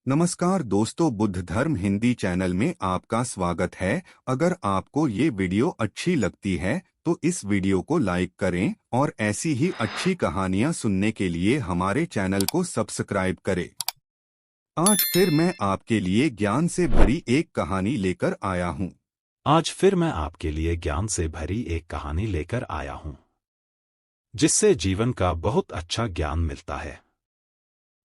नमस्कार दोस्तों, बुद्ध धर्म हिंदी चैनल में आपका स्वागत है। अगर आपको ये वीडियो अच्छी लगती है तो इस वीडियो को लाइक करें और ऐसी ही अच्छी कहानियां सुनने के लिए हमारे चैनल को सब्सक्राइब करें। आज फिर मैं आपके लिए ज्ञान से भरी एक कहानी लेकर आया हूँ। आज फिर मैं आपके लिए ज्ञान से भरी एक कहानी लेकर आया हूं, जिससे जीवन का बहुत अच्छा ज्ञान मिलता है।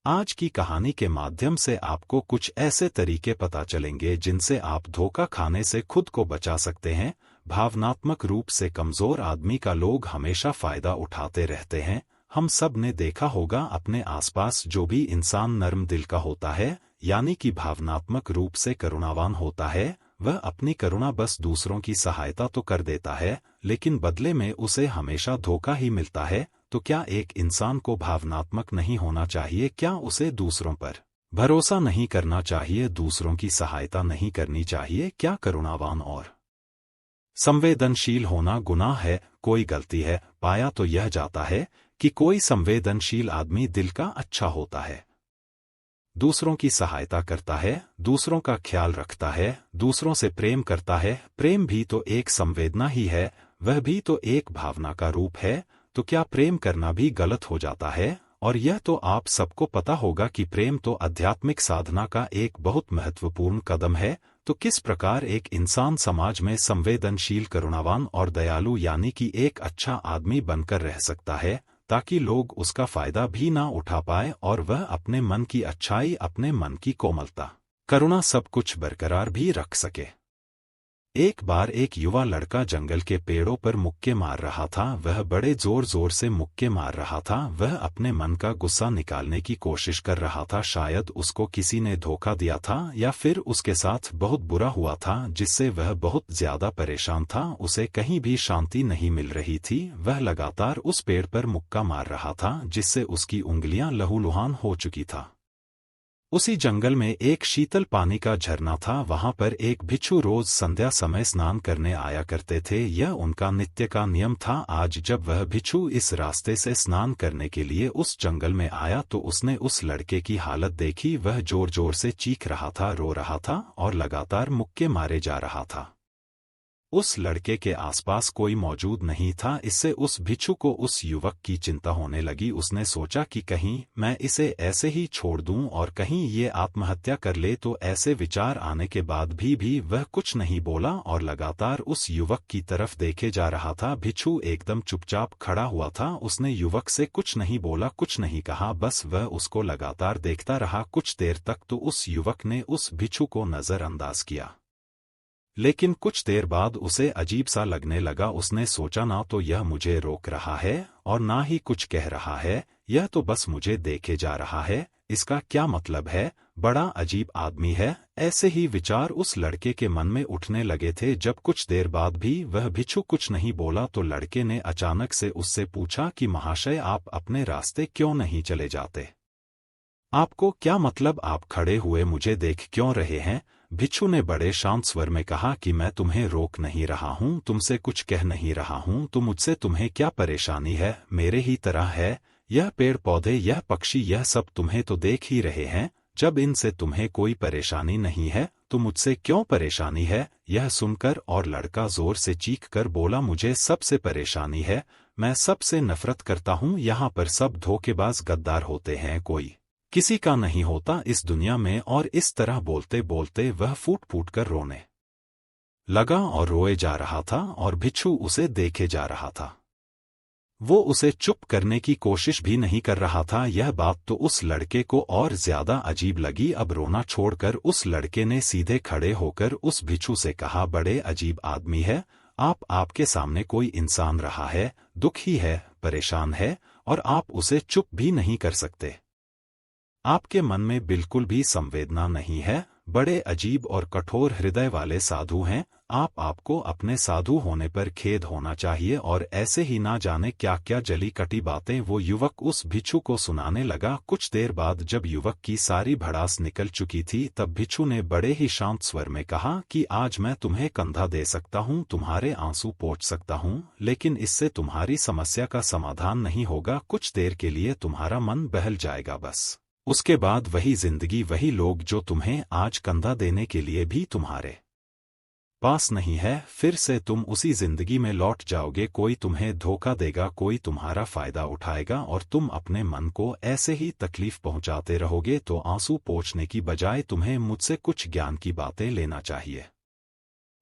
आज की कहानी के माध्यम से आपको कुछ ऐसे तरीके पता चलेंगे जिनसे आप धोखा खाने से खुद को बचा सकते हैं। भावनात्मक रूप से कमजोर आदमी का लोग हमेशा फायदा उठाते रहते हैं। हम सब ने देखा होगा अपने आसपास जो भी इंसान नर्म दिल का होता है, यानी कि भावनात्मक रूप से करुणावान होता है, वह अपनी करुणा बस दूसरों की सहायता तो कर देता है, लेकिन बदले में उसे हमेशा धोखा ही मिलता है। तो क्या एक इंसान को भावनात्मक नहीं होना चाहिए? क्या उसे दूसरों पर भरोसा नहीं करना चाहिए? दूसरों की सहायता नहीं करनी चाहिए? क्या करुणावान और संवेदनशील होना गुनाह है? कोई गलती है? पाया तो यह जाता है कि कोई संवेदनशील आदमी दिल का अच्छा होता है, दूसरों की सहायता करता है, दूसरों का ख्याल रखता है, दूसरों से प्रेम करता है। प्रेम भी तो एक संवेदना ही है, वह भी तो एक भावना का रूप है। तो क्या प्रेम करना भी गलत हो जाता है? और यह तो आप सबको पता होगा कि प्रेम तो आध्यात्मिक साधना का एक बहुत महत्वपूर्ण कदम है। तो किस प्रकार एक इंसान समाज में संवेदनशील, करुणावान और दयालु यानी कि एक अच्छा आदमी बनकर रह सकता है, ताकि लोग उसका फायदा भी ना उठा पाए और वह अपने मन की अच्छाई, अपने मन की कोमलता, करुणा सब कुछ बरकरार भी रख सके। एक बार एक युवा लड़का जंगल के पेड़ों पर मुक्के मार रहा था। वह बड़े जोर जोर से मुक्के मार रहा था। वह अपने मन का गुस्सा निकालने की कोशिश कर रहा था। शायद उसको किसी ने धोखा दिया था या फिर उसके साथ बहुत बुरा हुआ था, जिससे वह बहुत ज्यादा परेशान था। उसे कहीं भी शांति नहीं मिल रही थी। वह लगातार उस पेड़ पर मुक्का मार रहा था, जिससे उसकी उंगलियां लहूलुहान हो चुकी था। उसी जंगल में एक शीतल पानी का झरना था। वहां पर एक भिक्षु रोज संध्या समय स्नान करने आया करते थे। यह उनका नित्य का नियम था। आज जब वह भिक्षु इस रास्ते से स्नान करने के लिए उस जंगल में आया तो उसने उस लड़के की हालत देखी। वह जोर जोर से चीख रहा था, रो रहा था और लगातार मुक्के मारे जा रहा था। उस लड़के के आसपास कोई मौजूद नहीं था। इससे उस भिक्षु को उस युवक की चिंता होने लगी। उसने सोचा कि कहीं मैं इसे ऐसे ही छोड़ दूं और कहीं ये आत्महत्या कर ले। तो ऐसे विचार आने के बाद भी वह कुछ नहीं बोला और लगातार उस युवक की तरफ देखे जा रहा था। भिक्षु एकदम चुपचाप खड़ा हुआ था। उसने युवक से कुछ नहीं बोला, कुछ नहीं कहा, बस वह उसको लगातार देखता रहा। कुछ देर तक तो उस युवक ने उस भिक्षु को नजरअंदाज किया, लेकिन कुछ देर बाद उसे अजीब सा लगने लगा। उसने सोचा, ना तो यह मुझे रोक रहा है और ना ही कुछ कह रहा है, यह तो बस मुझे देखे जा रहा है। इसका क्या मतलब है? बड़ा अजीब आदमी है। ऐसे ही विचार उस लड़के के मन में उठने लगे थे। जब कुछ देर बाद भी वह भिक्षु कुछ नहीं बोला तो लड़के ने अचानक से उससे पूछा कि महाशय, आप अपने रास्ते क्यों नहीं चले जाते? आपको क्या मतलब? आप खड़े हुए मुझे देख क्यों रहे हैं? भिक्षु ने बड़े शांत स्वर में कहा कि मैं तुम्हें रोक नहीं रहा हूं, तुमसे कुछ कह नहीं रहा हूं। तो मुझसे तुम्हें क्या परेशानी है? मेरे ही तरह है। यह पेड़ पौधे, यह पक्षी, यह सब तुम्हें तो देख ही रहे हैं। जब इनसे तुम्हें कोई परेशानी नहीं है तो मुझसे क्यों परेशानी है? यह सुनकर और लड़का जोर से चीख कर बोला, मुझे सबसे परेशानी है। मैं सबसे नफरत करता हूं। यहाँ पर सब धोखेबाज, गद्दार होते हैं, कोई किसी का नहीं होता इस दुनिया में। और इस तरह बोलते बोलते वह फूट फूट कर रोने लगा और रोए जा रहा था और भिक्षु उसे देखे जा रहा था। वो उसे चुप करने की कोशिश भी नहीं कर रहा था। यह बात तो उस लड़के को और ज्यादा अजीब लगी। अब रोना छोड़कर उस लड़के ने सीधे खड़े होकर उस भिक्षु से कहा, बड़े अजीब आदमी है आप। आपके सामने कोई इंसान रहा है, दुखी है, परेशान है और आप उसे चुप भी नहीं कर सकते। आपके मन में बिल्कुल भी संवेदना नहीं है। बड़े अजीब और कठोर हृदय वाले साधु हैं आप। आपको अपने साधु होने पर खेद होना चाहिए। और ऐसे ही ना जाने क्या क्या जली कटी बातें वो युवक उस भिक्षु को सुनाने लगा। कुछ देर बाद जब युवक की सारी भड़ास निकल चुकी थी तब भिक्षु ने बड़े ही शांत स्वर में कहा कि आज मैं तुम्हें कंधा दे सकता हूँ, तुम्हारे आंसू पोंछ सकता हूँ, लेकिन इससे तुम्हारी समस्या का समाधान नहीं होगा। कुछ देर के लिए तुम्हारा मन बहल जाएगा बस। उसके बाद वही जिंदगी, वही लोग जो तुम्हें आज कंधा देने के लिए भी तुम्हारे पास नहीं है, फिर से तुम उसी जिंदगी में लौट जाओगे। कोई तुम्हें धोखा देगा, कोई तुम्हारा फायदा उठाएगा और तुम अपने मन को ऐसे ही तकलीफ पहुंचाते रहोगे। तो आंसू पोंछने की बजाय तुम्हें मुझसे कुछ ज्ञान की बातें लेना चाहिए,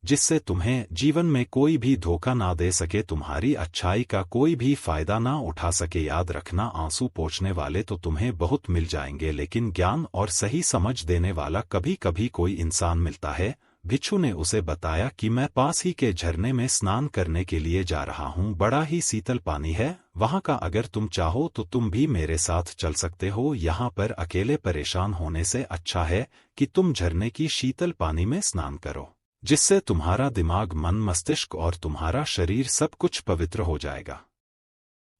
जिससे तुम्हें जीवन में कोई भी धोखा ना दे सके, तुम्हारी अच्छाई का कोई भी फायदा ना उठा सके। याद रखना, आंसू पोंछने वाले तो तुम्हें बहुत मिल जाएंगे, लेकिन ज्ञान और सही समझ देने वाला कभी कभी कोई इंसान मिलता है। भिक्षु ने उसे बताया कि मैं पास ही के झरने में स्नान करने के लिए जा रहा हूँ, बड़ा ही शीतल पानी है वहाँ का, अगर तुम चाहो तो तुम भी मेरे साथ चल सकते हो। यहाँ पर अकेले परेशान होने से अच्छा है कि तुम झरने की शीतल पानी में स्नान करो, जिससे तुम्हारा दिमाग, मन, मस्तिष्क और तुम्हारा शरीर सब कुछ पवित्र हो जाएगा।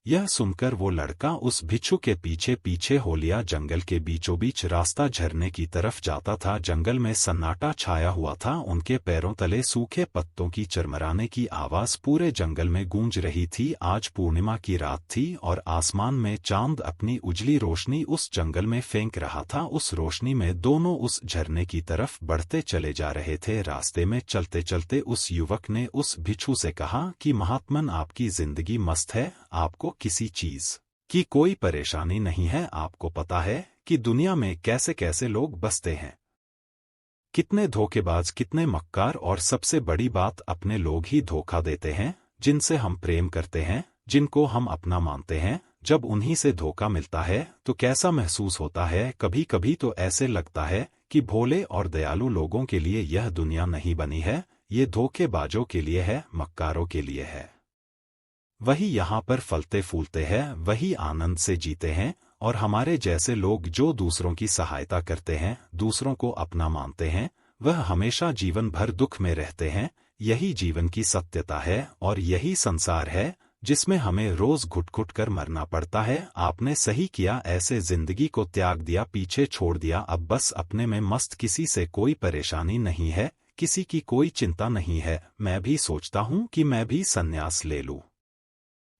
यह सुनकर वो लड़का उस भिक्षु के पीछे पीछे हो लिया। जंगल के बीचों बीच रास्ता झरने की तरफ जाता था। जंगल में सन्नाटा छाया हुआ था, उनके पैरों तले सूखे पत्तों की चरमराने की आवाज पूरे जंगल में गूंज रही थी। आज पूर्णिमा की रात थी और आसमान में चांद अपनी उजली रोशनी उस जंगल में फेंक रहा था। उस रोशनी में दोनों उस झरने की तरफ बढ़ते चले जा रहे थे। रास्ते में चलते चलते उस युवक ने उस भिक्षु से कहा कि महात्मन, आपकी जिंदगी मस्त है, आपको किसी चीज की कोई परेशानी नहीं है। आपको पता है कि दुनिया में कैसे कैसे लोग बसते हैं, कितने धोखेबाज, कितने मक्कार, और सबसे बड़ी बात, अपने लोग ही धोखा देते हैं, जिनसे हम प्रेम करते हैं, जिनको हम अपना मानते हैं। जब उन्हीं से धोखा मिलता है तो कैसा महसूस होता है। कभी कभी तो ऐसे लगता है कि भोले और दयालु लोगों के लिए यह दुनिया नहीं बनी है, ये धोखेबाजों के लिए है, मक्कारों के लिए है। वही यहाँ पर फलते फूलते हैं, वही आनंद से जीते हैं, और हमारे जैसे लोग जो दूसरों की सहायता करते हैं, दूसरों को अपना मानते हैं, वह हमेशा जीवन भर दुख में रहते हैं। यही जीवन की सत्यता है और यही संसार है जिसमें हमें रोज घुट घुट कर मरना पड़ता है। आपने सही किया, ऐसे जिंदगी को त्याग दिया, पीछे छोड़ दिया, अब बस अपने में मस्त, किसी से कोई परेशानी नहीं है, किसी की कोई चिंता नहीं है। मैं भी सोचता हूँ कि मैं भी संन्यास ले लूँ,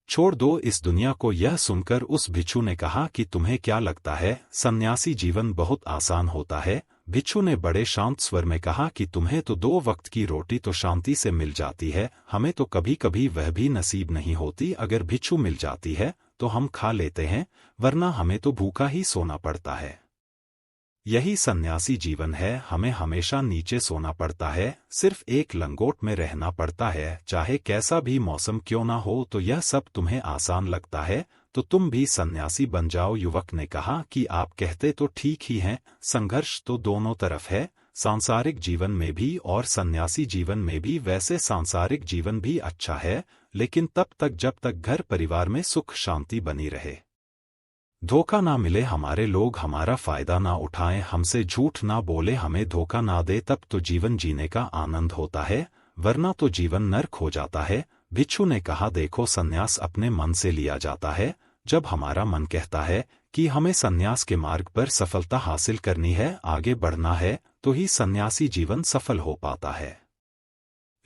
छोड़ दो इस दुनिया को। यह सुनकर उस भिक्षु ने कहा कि तुम्हें क्या लगता है, सन्यासी जीवन बहुत आसान होता है? भिक्षु ने बड़े शांत स्वर में कहा कि तुम्हें तो 2 वक्त की रोटी तो शांति से मिल जाती है, हमें तो कभी कभी वह भी नसीब नहीं होती। अगर भिक्षु मिल जाती है तो हम खा लेते हैं, वरना हमें तो भूखा ही सोना पड़ता है। यही सन्यासी जीवन है, हमें हमेशा नीचे सोना पड़ता है, सिर्फ एक लंगोट में रहना पड़ता है, चाहे कैसा भी मौसम क्यों ना हो। तो यह सब तुम्हें आसान लगता है तो तुम भी सन्यासी बन जाओ। युवक ने कहा कि आप कहते तो ठीक ही हैं, संघर्ष तो दोनों तरफ है, सांसारिक जीवन में भी और सन्यासी जीवन में भी। वैसे सांसारिक जीवन भी अच्छा है, लेकिन तब तक जब तक घर परिवार में सुख शांति बनी रहे, धोखा ना मिले, हमारे लोग हमारा फायदा ना उठाएं, हमसे झूठ ना बोले, हमें धोखा ना दे, तब तो जीवन जीने का आनंद होता है, वरना तो जीवन नर्क हो जाता है। भिक्षु ने कहा, देखो, सन्यास अपने मन से लिया जाता है। जब हमारा मन कहता है कि हमें सन्यास के मार्ग पर सफलता हासिल करनी है, आगे बढ़ना है, तो ही सन्यासी जीवन सफल हो पाता है।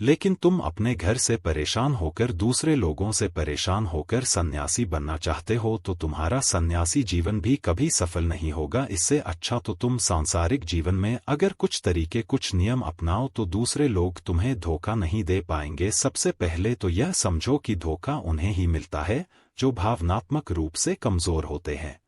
लेकिन तुम अपने घर से परेशान होकर, दूसरे लोगों से परेशान होकर सन्यासी बनना चाहते हो तो तुम्हारा सन्यासी जीवन भी कभी सफल नहीं होगा। इससे अच्छा तो तुम सांसारिक जीवन में अगर कुछ तरीके, कुछ नियम अपनाओ तो दूसरे लोग तुम्हें धोखा नहीं दे पाएंगे। सबसे पहले तो यह समझो कि धोखा उन्हें ही मिलता है जो भावनात्मक रूप से कमजोर होते हैं,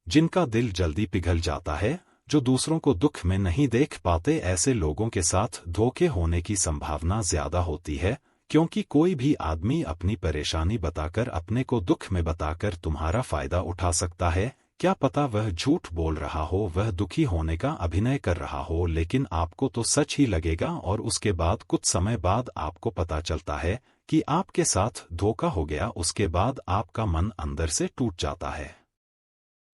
जिनका दिल जल्दी पिघल जाता है, जो दूसरों को दुख में नहीं देख पाते। ऐसे लोगों के साथ धोखे होने की संभावना ज्यादा होती है, क्योंकि कोई भी आदमी अपनी परेशानी बताकर, अपने को दुख में बताकर तुम्हारा फायदा उठा सकता है। क्या पता वह झूठ बोल रहा हो, वह दुखी होने का अभिनय कर रहा हो, लेकिन आपको तो सच ही लगेगा और उसके बाद कुछ समय बाद आपको पता चलता है कि आपके साथ धोखा हो गया। उसके बाद आपका मन अंदर से टूट जाता है।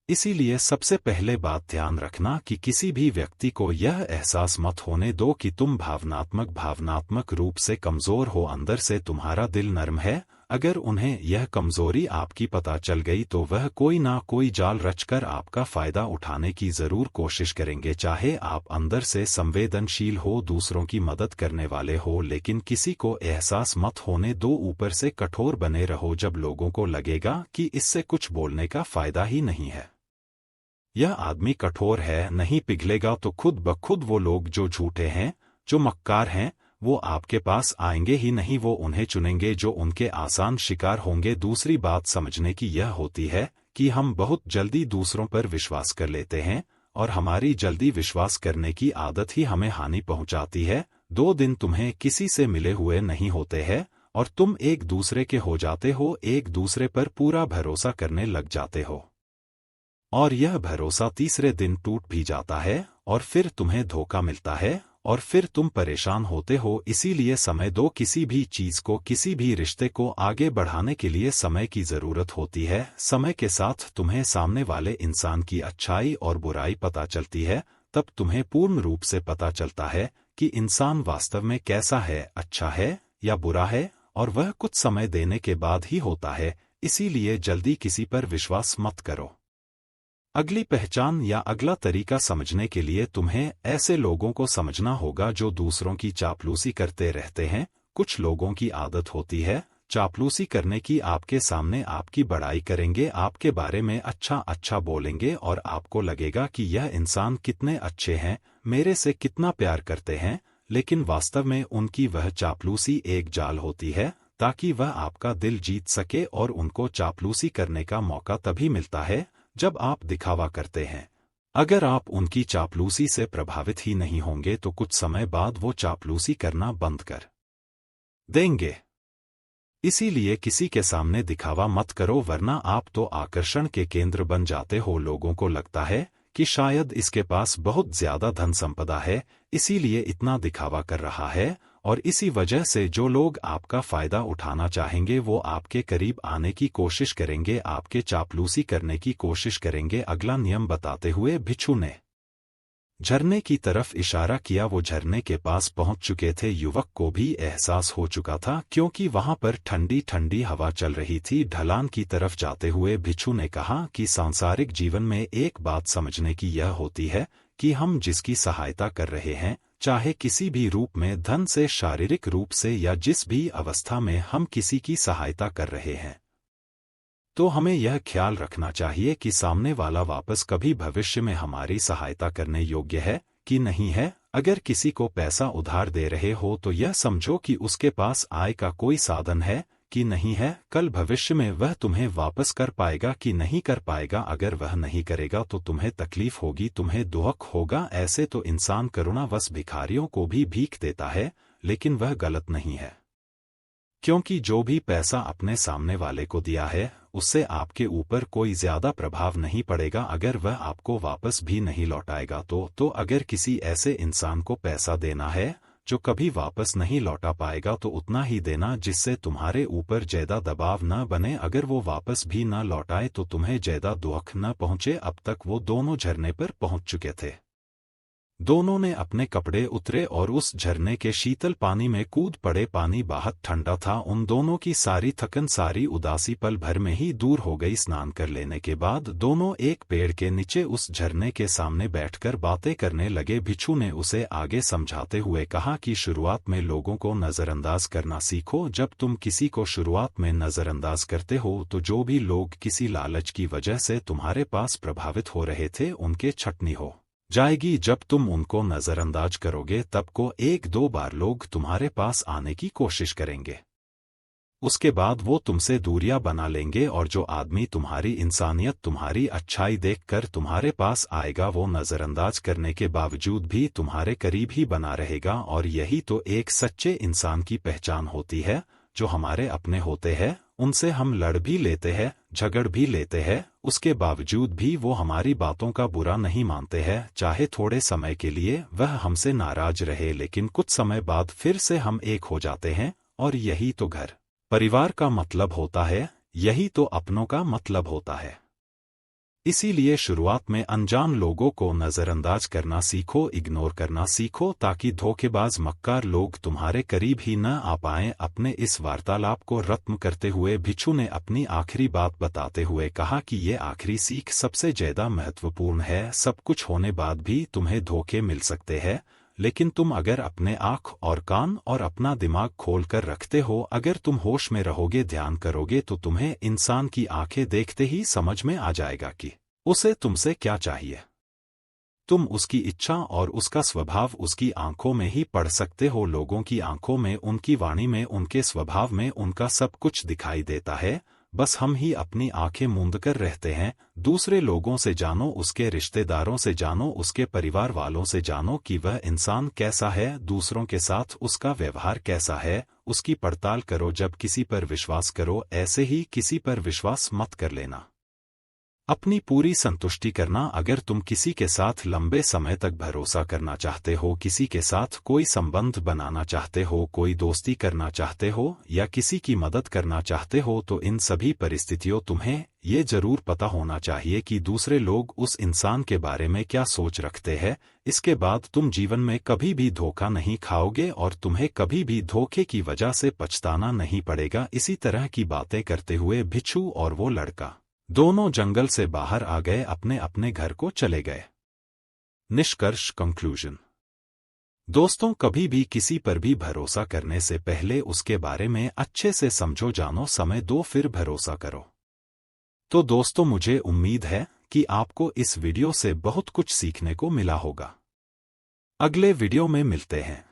इसीलिए सबसे पहले बात ध्यान रखना कि किसी भी व्यक्ति को यह एहसास मत होने दो कि तुम भावनात्मक रूप से कमजोर हो, अंदर से तुम्हारा दिल नर्म है। अगर उन्हें यह कमजोरी आपकी पता चल गई तो वह कोई ना कोई जाल रचकर आपका फायदा उठाने की जरूर कोशिश करेंगे। चाहे आप अंदर से संवेदनशील हो, दूसरों की मदद करने वाले हो, लेकिन किसी को एहसास मत होने दो, ऊपर से कठोर बने रहो जब लोगों को लगेगा कि इससे कुछ बोलने का फायदा ही नहीं है। यह आदमी कठोर है, नहीं पिघलेगा, तो खुद ब खुद वो लोग जो झूठे हैं, जो मक्कार हैं, वो आपके पास आएंगे ही नहीं, वो उन्हें चुनेंगे जो उनके आसान शिकार होंगे। दूसरी बात समझने की यह होती है कि हम बहुत जल्दी दूसरों पर विश्वास कर लेते हैं और हमारी जल्दी विश्वास करने की आदत ही हमें हानि पहुंचाती है। 2 दिन तुम्हें किसी से मिले हुए नहीं होते हैं और तुम एक दूसरे के हो जाते हो, एक दूसरे पर पूरा भरोसा करने लग जाते हो और यह भरोसा तीसरे दिन टूट भी जाता है और फिर तुम्हें धोखा मिलता है और फिर तुम परेशान होते हो। इसीलिए समय दो, किसी भी चीज को, किसी भी रिश्ते को आगे बढ़ाने के लिए समय की जरूरत होती है। समय के साथ तुम्हें सामने वाले इंसान की अच्छाई और बुराई पता चलती है, तब तुम्हें पूर्ण रूप से पता चलता है कि इंसान वास्तव में कैसा है, अच्छा है या बुरा है, और वह कुछ समय देने के बाद ही होता है। इसीलिए जल्दी किसी पर विश्वास मत करो। अगली पहचान या अगला तरीका समझने के लिए तुम्हें ऐसे लोगों को समझना होगा जो दूसरों की चापलूसी करते रहते हैं। कुछ लोगों की आदत होती है चापलूसी करने की, आपके सामने आपकी बड़ाई करेंगे, आपके बारे में अच्छा अच्छा बोलेंगे और आपको लगेगा कि यह इंसान कितने अच्छे हैं, मेरे से कितना प्यार करते हैं, लेकिन वास्तव में उनकी वह चापलूसी एक जाल होती है ताकि वह आपका दिल जीत सके। और उनको चापलूसी करने का मौका तभी मिलता है जब आप दिखावा करते हैं। अगर आप उनकी चापलूसी से प्रभावित ही नहीं होंगे तो कुछ समय बाद वो चापलूसी करना बंद कर देंगे। इसीलिए किसी के सामने दिखावा मत करो, वरना आप तो आकर्षण के केंद्र बन जाते हो। लोगों को लगता है कि शायद इसके पास बहुत ज्यादा धन संपदा है, इसीलिए इतना दिखावा कर रहा है, और इसी वजह से जो लोग आपका फायदा उठाना चाहेंगे वो आपके करीब आने की कोशिश करेंगे, आपके चापलूसी करने की कोशिश करेंगे। अगला नियम बताते हुए भिक्षु ने झरने की तरफ इशारा किया। वो झरने के पास पहुंच चुके थे। युवक को भी एहसास हो चुका था क्योंकि वहां पर ठंडी ठंडी हवा चल रही थी। ढलान की तरफ जाते हुए भिक्षु ने कहा कि सांसारिक जीवन में एक बात समझने की यह होती है कि हम जिसकी सहायता कर रहे हैं, चाहे किसी भी रूप में, धन से, शारीरिक रूप से, या जिस भी अवस्था में हम किसी की सहायता कर रहे हैं, तो हमें यह ख्याल रखना चाहिए कि सामने वाला वापस कभी भविष्य में हमारी सहायता करने योग्य है कि नहीं है। अगर किसी को पैसा उधार दे रहे हो तो यह समझो कि उसके पास आय का कोई साधन है कि नहीं है। कल भविष्य में वह तुम्हें वापस कर पाएगा कि नहीं कर पाएगा। अगर वह नहीं करेगा तो तुम्हें तकलीफ होगी, तुम्हें दुख होगा। ऐसे तो इंसान करुणावश भिखारियों को भी भीख देता है, लेकिन वह गलत नहीं है, क्योंकि जो भी पैसा अपने सामने वाले को दिया है उससे आपके ऊपर कोई ज्यादा प्रभाव नहीं पड़ेगा अगर वह आपको वापस भी नहीं लौटाएगा। तो अगर किसी ऐसे इंसान को पैसा देना है जो कभी वापस नहीं लौटा पाएगा तो उतना ही देना जिससे तुम्हारे ऊपर ज्यादा दबाव न बने। अगर वो वापस भी न लौटाए तो तुम्हें ज्यादा दुख न पहुंचे। अब तक वो दोनों झरने पर पहुंच चुके थे। दोनों ने अपने कपड़े उतरे और उस झरने के शीतल पानी में कूद पड़े। पानी बहुत ठंडा था। उन दोनों की सारी थकन, सारी उदासी पल भर में ही दूर हो गई। स्नान कर लेने के बाद दोनों एक पेड़ के नीचे उस झरने के सामने बैठकर बातें करने लगे। भिक्षु ने उसे आगे समझाते हुए कहा कि शुरुआत में लोगों को नजरअंदाज करना सीखो। जब तुम किसी को शुरुआत में नजरअंदाज करते हो तो जो भी लोग किसी लालच की वजह से तुम्हारे पास प्रभावित हो रहे थे उनके छटनी हो जाएगी। जब तुम उनको नजरअंदाज करोगे तब को 1-2 बार लोग तुम्हारे पास आने की कोशिश करेंगे। उसके बाद वो तुमसे दूरियां बना लेंगे और जो आदमी तुम्हारी इंसानियत, तुम्हारी अच्छाई देखकर तुम्हारे पास आएगा वो नजरअंदाज करने के बावजूद भी तुम्हारे करीब ही बना रहेगा। और यही तो एक सच्चे इंसान की पहचान होती है। जो हमारे अपने होते हैं उनसे हम लड़ भी लेते हैं, झगड़ भी लेते हैं, उसके बावजूद भी वो हमारी बातों का बुरा नहीं मानते हैं। चाहे थोड़े समय के लिए वह हमसे नाराज रहे, लेकिन कुछ समय बाद फिर से हम एक हो जाते हैं। और यही तो घर परिवार का मतलब होता है, यही तो अपनों का मतलब होता है। इसीलिए शुरुआत में अनजान लोगों को नजरअंदाज करना सीखो, इग्नोर करना सीखो, ताकि धोखेबाज मक्कार लोग तुम्हारे करीब ही न आ पाएं। अपने इस वार्तालाप को खत्म करते हुए भिक्षु ने अपनी आखिरी बात बताते हुए कहा कि ये आखिरी सीख सबसे ज्यादा महत्वपूर्ण है। सब कुछ होने बाद भी तुम्हें धोखे मिल सकते हैं, लेकिन तुम अगर अपने आँख और कान और अपना दिमाग खोल कर रखते हो, अगर तुम होश में रहोगे, ध्यान करोगे, तो तुम्हें इंसान की आंखें देखते ही समझ में आ जाएगा कि उसे तुमसे क्या चाहिए? तुम उसकी इच्छा और उसका स्वभाव उसकी आंखों में ही पढ़ सकते हो। लोगों की आंखों में, उनकी वाणी में, उनके स्वभाव में उनका सब कुछ दिखाई देता है, बस हम ही अपनी आंखें मूंद कर रहते हैं। दूसरे लोगों से जानो, उसके रिश्तेदारों से जानो, उसके परिवार वालों से जानो कि वह इंसान कैसा है, दूसरों के साथ उसका व्यवहार कैसा है, उसकी पड़ताल करो। जब किसी पर विश्वास करो, ऐसे ही किसी पर विश्वास मत कर लेना। अपनी पूरी संतुष्टि करना। अगर तुम किसी के साथ लंबे समय तक भरोसा करना चाहते हो, किसी के साथ कोई संबंध बनाना चाहते हो, कोई दोस्ती करना चाहते हो या किसी की मदद करना चाहते हो, तो इन सभी परिस्थितियों तुम्हें ये जरूर पता होना चाहिए कि दूसरे लोग उस इंसान के बारे में क्या सोच रखते हैं। इसके बाद तुम जीवन में कभी भी धोखा नहीं खाओगे और तुम्हें कभी भी धोखे की वजह से पछताना नहीं पड़ेगा। इसी तरह की बातें करते हुए भिक्षु और वो लड़का दोनों जंगल से बाहर आ गए, अपने अपने घर को चले गए। निष्कर्ष, कंक्लूजन। दोस्तों, कभी भी किसी पर भी भरोसा करने से पहले उसके बारे में अच्छे से समझो, जानो, समय दो, फिर भरोसा करो। तो दोस्तों, मुझे उम्मीद है कि आपको इस वीडियो से बहुत कुछ सीखने को मिला होगा। अगले वीडियो में मिलते हैं।